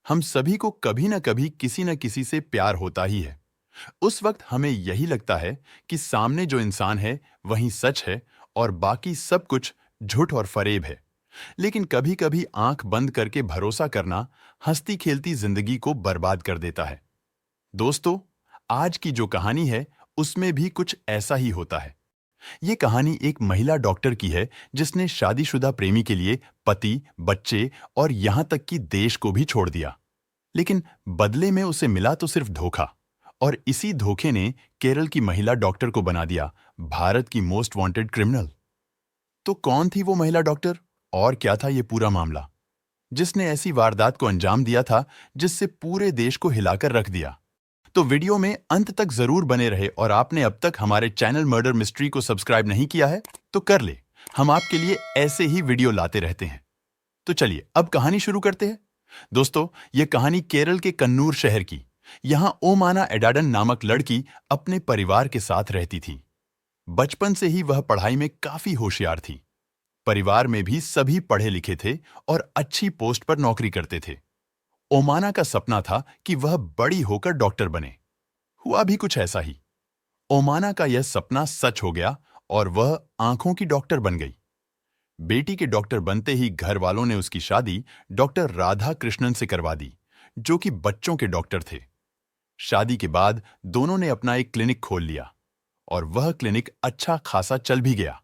हम सभी को कभी न कभी किसी न किसी से प्यार होता ही है। उस वक्त हमें यही लगता है कि सामने जो इंसान है वही सच है और बाकी सब कुछ झूठ और फरेब है। लेकिन कभी-कभी आंख बंद करके भरोसा करना हंसती खेलती जिंदगी को बर्बाद कर देता है। दोस्तों, आज की जो कहानी है उसमें भी कुछ ऐसा ही होता है। ये कहानी एक महिला डॉक्टर की है जिसने शादीशुदा प्रेमी के लिए पति, बच्चे और यहां तक कि देश को भी छोड़ दिया। लेकिन बदले में उसे मिला तो सिर्फ धोखा। और इसी धोखे ने केरल की महिला डॉक्टर को बना दिया भारत की मोस्ट वांटेड क्रिमिनल। तो कौन थी वो महिला डॉक्टर और क्या था ये पूरा मामला जिसने ऐसी वारदात को अंजाम दिया था जिससे पूरे देश को हिलाकर रख दिया? तो वीडियो में अंत तक जरूर बने रहे और आपने अब तक हमारे चैनल मर्डर मिस्ट्री को सब्सक्राइब नहीं किया है तो कर ले। हम आपके लिए ऐसे ही वीडियो लाते रहते हैं। तो चलिए अब कहानी शुरू करते हैं। दोस्तों, यह कहानी केरल के कन्नूर शहर की। यहां ओमाना एडाडन नामक लड़की अपने परिवार के साथ रहती थी। बचपन से ही वह पढ़ाई में काफी होशियार थी। परिवार में भी सभी पढ़े लिखे थे और अच्छी पोस्ट पर नौकरी करते थे। ओमाना का सपना था कि वह बड़ी होकर डॉक्टर बने। हुआ भी कुछ ऐसा ही। ओमाना का यह सपना सच हो गया और वह आंखों की डॉक्टर बन गई। बेटी के डॉक्टर बनते ही घर वालों ने उसकी शादी डॉक्टर राधा कृष्णन से करवा दी, जो कि बच्चों के डॉक्टर थे। शादी के बाद दोनों ने अपना एक क्लिनिक खोल लिया और वह क्लिनिक अच्छा खासा चल भी गया।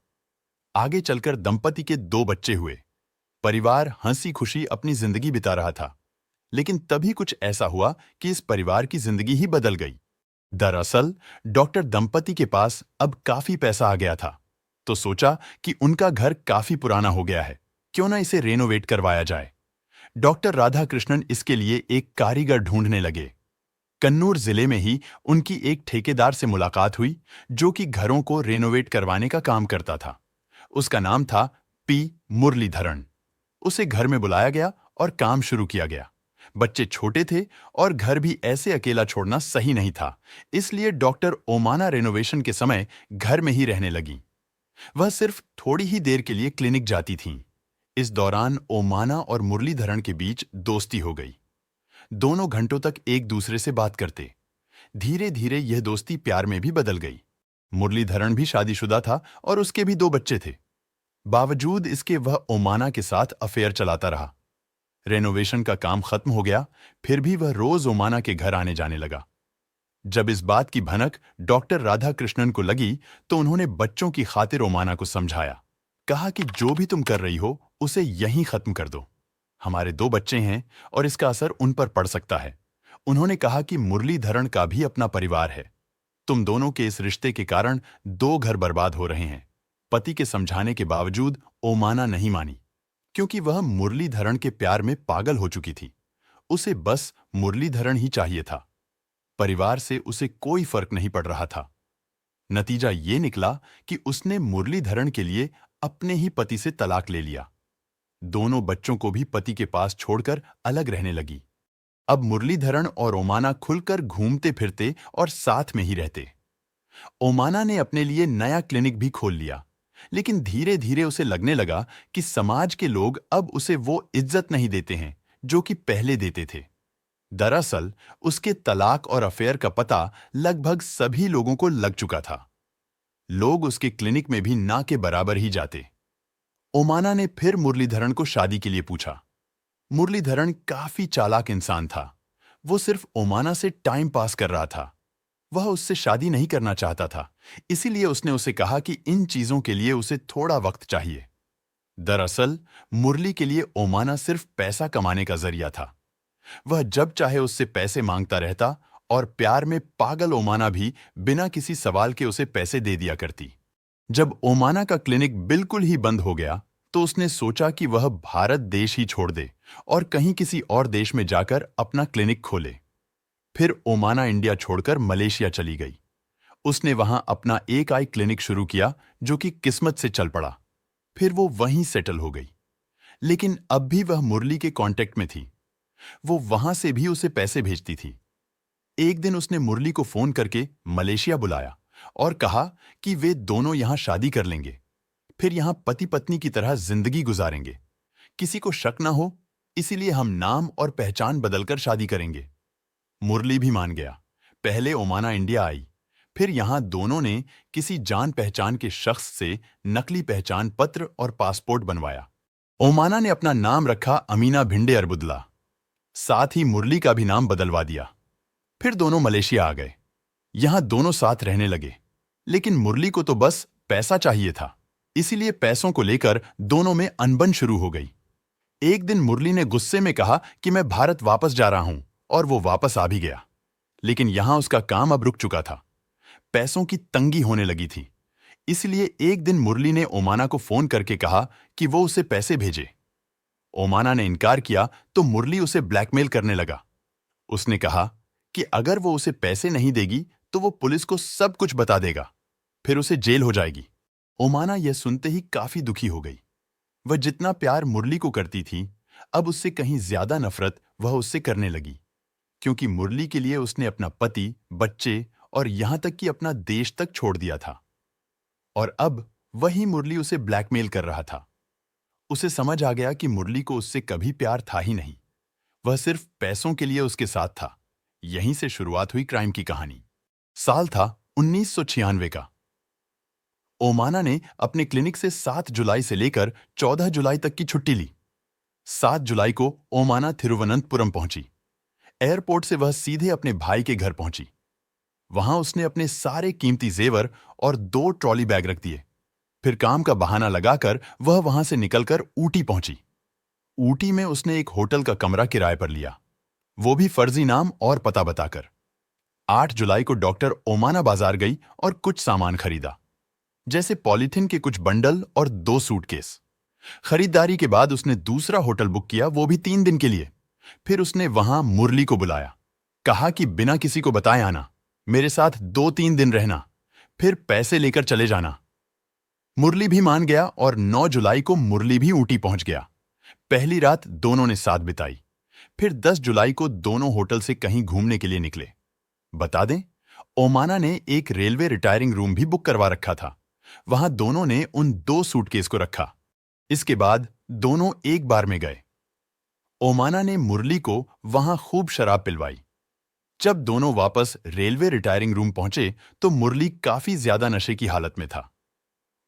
आगे चलकर दंपति के 2 बच्चे हुए। परिवार हंसी खुशी अपनी जिंदगी बिता रहा था। लेकिन तभी कुछ ऐसा हुआ कि इस परिवार की जिंदगी ही बदल गई। दरअसल डॉक्टर दंपति के पास अब काफी पैसा आ गया था, तो सोचा कि उनका घर काफी पुराना हो गया है, क्यों ना इसे रेनोवेट करवाया जाए। डॉक्टर राधा कृष्णन इसके लिए एक कारीगर ढूंढने लगे। कन्नूर जिले में ही उनकी एक ठेकेदार से मुलाकात हुई जो कि घरों को रेनोवेट करवाने का काम करता था। उसका नाम था पी मुरलीधरन। उसे घर में बुलाया गया और काम शुरू किया गया। बच्चे छोटे थे और घर भी ऐसे अकेला छोड़ना सही नहीं था, इसलिए डॉक्टर ओमाना रेनोवेशन के समय घर में ही रहने लगी। वह सिर्फ थोड़ी ही देर के लिए क्लिनिक जाती थीं। इस दौरान ओमाना और मुरलीधरन के बीच दोस्ती हो गई। दोनों घंटों तक एक दूसरे से बात करते। धीरे धीरे यह दोस्ती प्यार में भी बदल गई। मुरलीधरन भी शादीशुदा था और उसके भी 2 बच्चे थे। बावजूद इसके वह ओमाना के साथ अफेयर चलाता रहा। रेनोवेशन का काम खत्म हो गया, फिर भी वह रोज ओमाना के घर आने जाने लगा। जब इस बात की भनक डॉक्टर राधा कृष्णन को लगी तो उन्होंने बच्चों की खातिर ओमाना को समझाया। कहा कि जो भी तुम कर रही हो उसे यहीं खत्म कर दो। हमारे 2 बच्चे हैं और इसका असर उन पर पड़ सकता है। उन्होंने कहा कि मुरलीधरन का भी अपना परिवार है। तुम दोनों के इस रिश्ते के कारण 2 घर बर्बाद हो रहे हैं। पति के समझाने के बावजूद ओमाना नहीं मानी, क्योंकि वह मुरलीधरन के प्यार में पागल हो चुकी थी। उसे बस मुरलीधरन ही चाहिए था। परिवार से उसे कोई फर्क नहीं पड़ रहा था। नतीजा ये निकला कि उसने मुरलीधरन के लिए अपने ही पति से तलाक ले लिया। दोनों बच्चों को भी पति के पास छोड़कर अलग रहने लगी। अब मुरलीधरन और ओमाना खुलकर घूमते फिरते और साथ में ही रहते। ओमाना ने अपने लिए नया क्लिनिक भी खोल लिया, लेकिन धीरे धीरे उसे लगने लगा कि समाज के लोग अब उसे वो इज्जत नहीं देते हैं जो कि पहले देते थे। दरअसल उसके तलाक और अफेयर का पता लगभग सभी लोगों को लग चुका था। लोग उसके क्लिनिक में भी ना के बराबर ही जाते। ओमाना ने फिर मुरलीधरन को शादी के लिए पूछा। मुरलीधरन काफी चालाक इंसान था। वो सिर्फ ओमाना से टाइम पास कर रहा था। वह उससे शादी नहीं करना चाहता था, इसीलिए उसने उसे कहा कि इन चीजों के लिए उसे थोड़ा वक्त चाहिए। दरअसल मुरली के लिए ओमाना सिर्फ पैसा कमाने का जरिया था। वह जब चाहे उससे पैसे मांगता रहता और प्यार में पागल ओमाना भी बिना किसी सवाल के उसे पैसे दे दिया करती। जब ओमाना का क्लिनिक बिल्कुल ही बंद हो गया तो उसने सोचा कि वह भारत देश ही छोड़ दे और कहीं किसी और देश में जाकर अपना क्लिनिक खोले। फिर ओमाना इंडिया छोड़कर मलेशिया चली गई। उसने वहां अपना एक आई क्लिनिक शुरू किया जो कि किस्मत से चल पड़ा। फिर वो वहीं सेटल हो गई। लेकिन अब भी वह मुरली के कांटेक्ट में थी। वो वहां से भी उसे पैसे भेजती थी। एक दिन उसने मुरली को फोन करके मलेशिया बुलाया और कहा कि वे दोनों यहां शादी कर लेंगे, फिर यहां पति पत्नी की तरह जिंदगी गुजारेंगे। किसी को शक ना हो इसीलिए हम नाम और पहचान बदलकर शादी करेंगे। मुरली भी मान गया। पहले ओमाना इंडिया आई, फिर यहां दोनों ने किसी जान पहचान के शख्स से नकली पहचान पत्र और पासपोर्ट बनवाया। ओमाना ने अपना नाम रखा अमीना भिंडे अरबुदला, साथ ही मुरली का भी नाम बदलवा दिया। फिर दोनों मलेशिया आ गए। यहां दोनों साथ रहने लगे, लेकिन मुरली को तो बस पैसा चाहिए था, इसीलिए पैसों को लेकर दोनों में अनबन शुरू हो गई। एक दिन मुरली ने गुस्से में कहा कि मैं भारत वापस जा रहा हूं, और वो वापस आ भी गया। लेकिन यहां उसका काम अब रुक चुका था। पैसों की तंगी होने लगी थी। इसलिए एक दिन मुरली ने ओमाना को फोन करके कहा कि वो उसे पैसे भेजे। ओमाना ने इनकार किया तो मुरली उसे ब्लैकमेल करने लगा। उसने कहा कि अगर वो उसे पैसे नहीं देगी तो वो पुलिस को सब कुछ बता देगा, फिर उसे जेल हो जाएगी। ओमाना यह सुनते ही काफी दुखी हो गई। वह जितना प्यार मुरली को करती थी, अब उससे कहीं ज्यादा नफरत वह उससे करने लगी, क्योंकि मुरली के लिए उसने अपना पति, बच्चे और यहां तक कि अपना देश तक छोड़ दिया था। और अब वही मुरली उसे ब्लैकमेल कर रहा था। उसे समझ आ गया कि मुरली को उससे कभी प्यार था ही नहीं, वह सिर्फ पैसों के लिए उसके साथ था। यहीं से शुरुआत हुई क्राइम की कहानी। साल था 1996 का। ओमाना ने अपने क्लिनिक से 7 जुलाई से लेकर 14 जुलाई तक की छुट्टी ली। 7 जुलाई को ओमाना थिरुवनंतपुरम पहुंची। एयरपोर्ट से वह सीधे अपने भाई के घर पहुंची। वहां उसने अपने सारे कीमती जेवर और 2 ट्रॉली बैग रख दिए। फिर काम का बहाना लगाकर वह वहां से निकलकर ऊटी पहुंची। ऊटी में उसने एक होटल का कमरा किराए पर लिया, वो भी फर्जी नाम और पता बताकर। 8 जुलाई को डॉक्टर ओमाना बाजार गई और कुछ सामान खरीदा, जैसे पॉलीथिन के कुछ बंडल और 2 सूटकेस। खरीदारी के बाद उसने दूसरा होटल बुक किया, वो भी 3 दिन के लिए। फिर उसने वहां मुरली को बुलाया, कहा कि बिना किसी को बताए आना, मेरे साथ 2-3 दिन रहना, फिर पैसे लेकर चले जाना। मुरली भी मान गया और 9 जुलाई को मुरली भी ऊटी पहुंच गया। पहली रात दोनों ने साथ बिताई। फिर 10 जुलाई को दोनों होटल से कहीं घूमने के लिए निकले। बता दें, ओमाना ने एक रेलवे रिटायरिंग रूम भी बुक करवा रखा था। वहां दोनों ने उन 2 सूटकेस को रखा। इसके बाद दोनों एक बार में गए। ओमाना ने मुरली को वहां खूब शराब पिलवाई। जब दोनों वापस रेलवे रिटायरिंग रूम पहुंचे तो मुरली काफी ज्यादा नशे की हालत में था।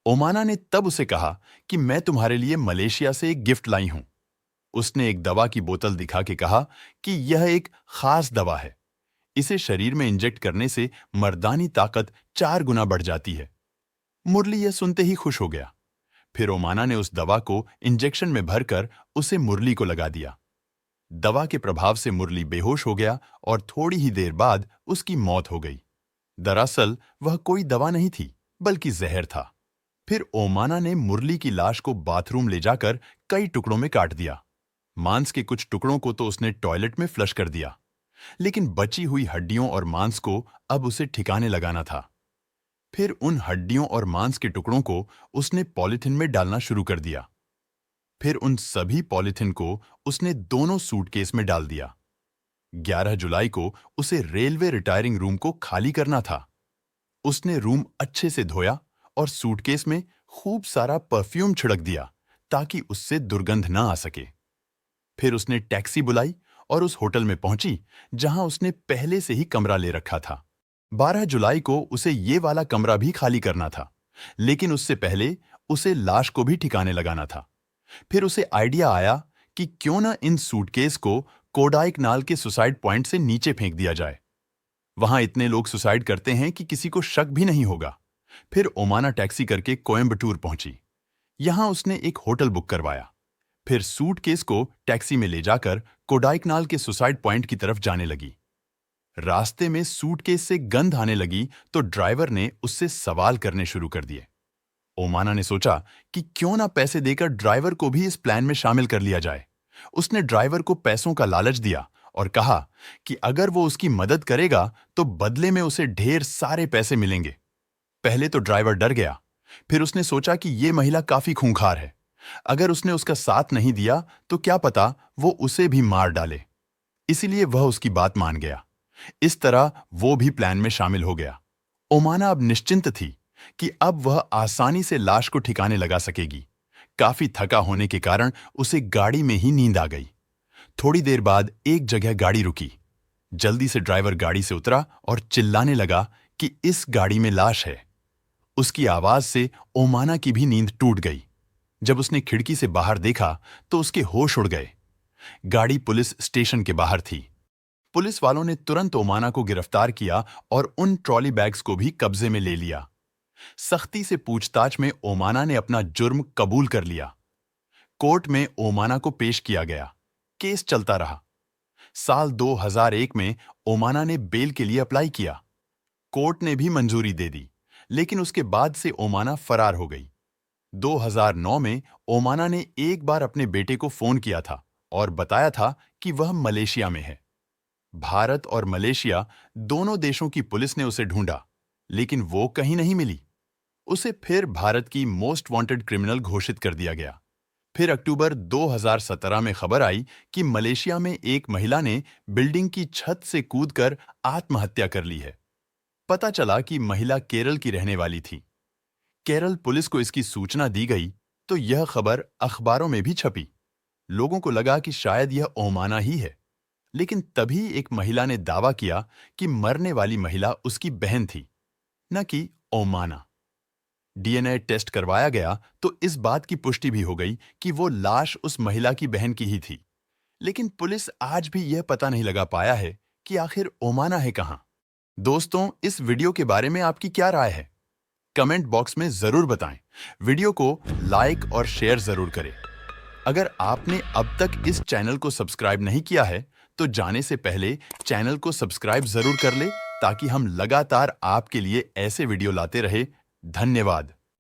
ओमाना ने तब उसे कहा कि मैं तुम्हारे लिए मलेशिया से एक गिफ्ट लाई हूं। उसने एक दवा की बोतल दिखा के कहा कि यह एक खास दवा है, इसे शरीर में इंजेक्ट करने से मर्दानी ताकत 4 गुना बढ़ जाती है। मुरली यह सुनते ही खुश हो गया। फिर ओमाना ने उस दवा को इंजेक्शन में भरकर उसे मुरली को लगा दिया। दवा के प्रभाव से मुरली बेहोश हो गया और थोड़ी ही देर बाद उसकी मौत हो गई। दरअसल वह कोई दवा नहीं थी, बल्कि जहर था। फिर ओमाना ने मुरली की लाश को बाथरूम ले जाकर कई टुकड़ों में काट दिया। मांस के कुछ टुकड़ों को तो उसने टॉयलेट में फ्लश कर दिया, लेकिन बची हुई हड्डियों और मांस को अब उसे ठिकाने लगाना था। फिर उन हड्डियों और मांस के टुकड़ों को उसने पॉलीथिन में डालना शुरू कर दिया। फिर उन सभी पॉलीथिन को उसने दोनों सूटकेस में डाल दिया। 11 जुलाई को उसे रेलवे रिटायरिंग रूम को खाली करना था। उसने रूम अच्छे से धोया और सूटकेस में खूब सारा परफ्यूम छिड़क दिया ताकि उससे दुर्गंध ना आ सके। फिर उसने टैक्सी बुलाई और उस होटल में पहुंची जहां उसने पहले से ही कमरा ले रखा था। 12 जुलाई को उसे ये वाला कमरा भी खाली करना था, लेकिन उससे पहले उसे लाश को भी ठिकाने लगाना था। फिर उसे आइडिया आया कि क्यों न इन सूटकेस को कोडाईकनाल के सुसाइड पॉइंट से नीचे फेंक दिया जाए। वहां इतने लोग सुसाइड करते हैं कि किसी को शक भी नहीं होगा। फिर ओमाना टैक्सी करके कोयम्बटूर पहुंची। यहां उसने एक होटल बुक करवाया। फिर सूटकेस को टैक्सी में ले जाकर कोडाईकनाल के सुसाइड पॉइंट की तरफ जाने लगी। रास्ते में सूटकेस से गंध आने लगी तो ड्राइवर ने उससे सवाल करने शुरू कर दिए। ओमाना ने सोचा कि क्यों ना पैसे देकर ड्राइवर को भी इस प्लान में शामिल कर लिया जाए। उसने ड्राइवर को पैसों का लालच दिया और कहा कि अगर वो उसकी मदद करेगा तो बदले में उसे ढेर सारे पैसे मिलेंगे। पहले तो ड्राइवर डर गया, फिर उसने सोचा कि ये महिला काफी खूंखार है। अगर उसने उसका साथ नहीं दिया तो क्या पता वो उसे भी मार डाले। इसीलिए वह उसकी बात मान गया। इस तरह वो भी प्लान में शामिल हो गया। ओमाना अब निश्चिंत थी कि अब वह आसानी से लाश को ठिकाने लगा सकेगी। काफी थका होने के कारण उसे गाड़ी में ही नींद आ गई। थोड़ी देर बाद एक जगह गाड़ी रुकी। जल्दी से ड्राइवर गाड़ी से उतरा और चिल्लाने लगा कि इस गाड़ी में लाश है। उसकी आवाज से ओमाना की भी नींद टूट गई। जब उसने खिड़की से बाहर देखा तो उसके होश उड़ गए। गाड़ी पुलिस स्टेशन के बाहर थी। पुलिस वालों ने तुरंत ओमाना को गिरफ्तार किया और उन ट्रॉली बैग्स को भी कब्जे में ले लिया। सख्ती से पूछताछ में ओमाना ने अपना जुर्म कबूल कर लिया। कोर्ट में ओमाना को पेश किया गया। केस चलता रहा। साल 2001 में ओमाना ने बेल के लिए अप्लाई किया। कोर्ट ने भी मंजूरी दे दी, लेकिन उसके बाद से ओमाना फरार हो गई। 2009 में ओमाना ने एक बार अपने बेटे को फोन किया था और बताया था कि वह मलेशिया में है। भारत और मलेशिया दोनों देशों की पुलिस ने उसे ढूंढा, लेकिन वो कहीं नहीं मिली। उसे फिर भारत की मोस्ट वांटेड क्रिमिनल घोषित कर दिया गया। फिर अक्टूबर 2017 में खबर आई कि मलेशिया में एक महिला ने बिल्डिंग की छत से कूदकर आत्महत्या कर ली है। पता चला कि महिला केरल की रहने वाली थी। केरल पुलिस को इसकी सूचना दी गई तो यह खबर अखबारों में भी छपी। लोगों को लगा कि शायद यह ओमाना ही है, लेकिन तभी एक महिला ने दावा किया कि मरने वाली महिला उसकी बहन थी, न कि ओमाना। डीएनए टेस्ट करवाया गया तो इस बात की पुष्टि भी हो गई कि वो लाश उस महिला की बहन की ही थी। लेकिन पुलिस आज भी यह पता नहीं लगा पाया है कि आखिर ओमाना है कहां। दोस्तों, इस वीडियो के बारे में आपकी क्या राय है? कमेंट बॉक्स में जरूर बताएं। वीडियो को लाइक और शेयर जरूर करें। अगर आपने अब तक इस चैनल को सब्सक्राइब नहीं किया है तो जाने से पहले चैनल को सब्सक्राइब जरूर कर ले, ताकि हम लगातार आपके लिए ऐसे वीडियो लाते रहे। धन्यवाद।